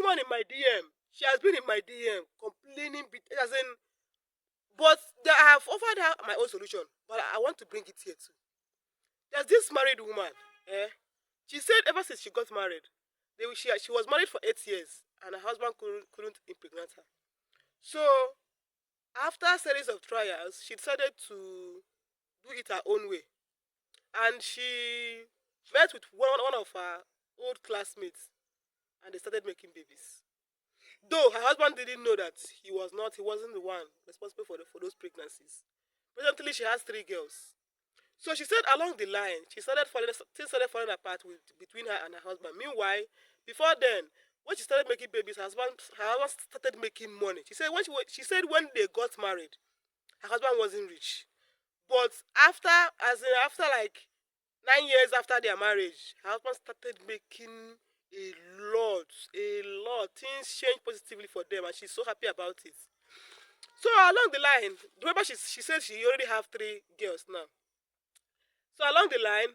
woman in my DM. She has been in my DM complaining, as in, but I have offered her my own solution. But I want to bring it here too. There's this married woman. Eh? She said ever since she got married, she was married for 8 years, and her husband couldn't impregnate her. So after a series of trials, she decided to do it her own way, and she met with one of her old classmates, and they started making babies. Though her husband didn't know that he wasn't the one responsible for those pregnancies. Presently, she has 3 girls. So she said along the line, things started falling apart between her and her husband. Meanwhile, before then, when she started making babies, her husband started making money. She said when they got married, her husband wasn't rich. But after like 9 years after their marriage, her husband started making a a lot. Things changed positively for them, and she's so happy about it. So along the line, remember she said she already have 3 girls now. So along the line,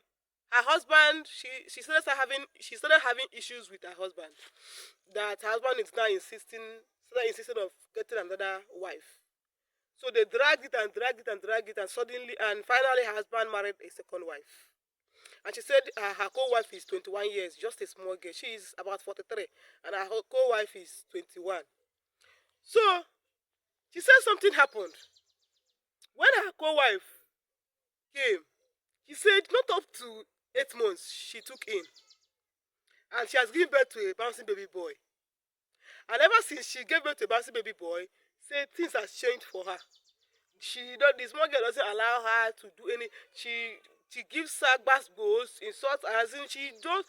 her husband, she started having issues with her husband. That her husband is now insisting of getting another wife. So they dragged it and dragged it and dragged it, and suddenly and finally her husband married a second wife. And she said her co-wife is 21 years, just a small girl. She is about 43, and her co-wife is 21. So she said something happened when her co-wife came. She said not up to 8 months she took in, and she has given birth to a bouncing baby boy. And ever since she gave birth to a bouncing baby boy, say things has changed for her. The small girl doesn't allow her to do any. She gives her goals, insults, as in she don't.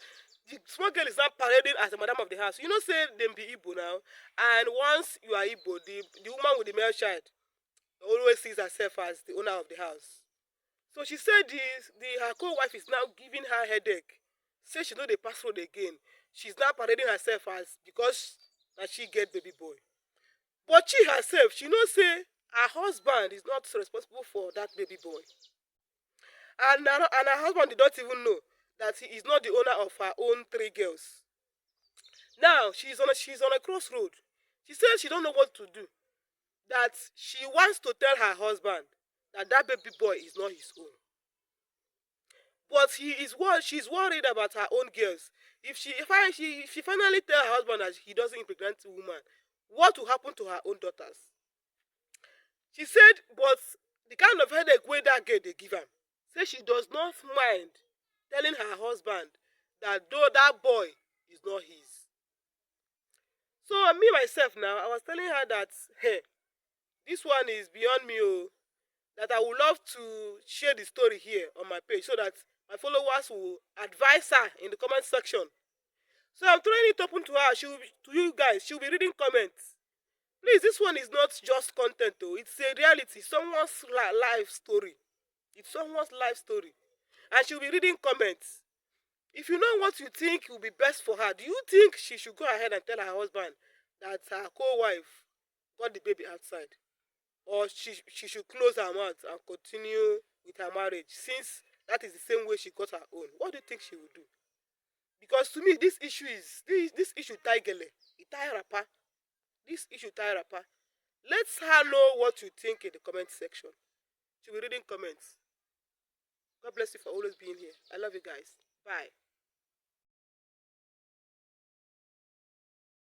The small girl is not parading as the madam of the house. You know, say them be Igbo now, and once you are Igbo, the woman with the male child always sees herself as the owner of the house. So she said her co-wife is now giving her headache. Say she know they pass road again. She's now parading herself as because that she get baby boy. But she herself, she know say her husband is not responsible for that baby boy. And her husband did not even know that he is not the owner of her own 3 girls. Now she's on a crossroad. She says she don't know what to do. That she wants to tell her husband that that baby boy is not his own. But she's worried about her own girls. If she finally tell her husband that he doesn't impregnate the woman, what will happen to her own daughters? She said, but the kind of headache wey that girl dey give am, say she does not mind telling her husband that though that boy is not his. So me myself now, I was telling her that hey, this one is beyond me. Oh, that I would love to share the story here on my page so that my followers will advise her in the comment section. So I'm throwing it open to her. To you guys. She'll be reading comments. Please, this one is not just content though. It's a reality. Someone's life story. It's someone's life story. And she'll be reading comments. If you know what you think will be best for her, do you think she should go ahead and tell her husband that her co-wife got the baby outside? Or she should close her mouth and continue with her marriage since that is the same way she got her own? What do you think she will do? Because to me, this issue tie gele, it tie rapper. This issue tie rapper. Let her know what you think in the comment section. She'll be reading comments. God bless you for always being here. I love you guys. Bye.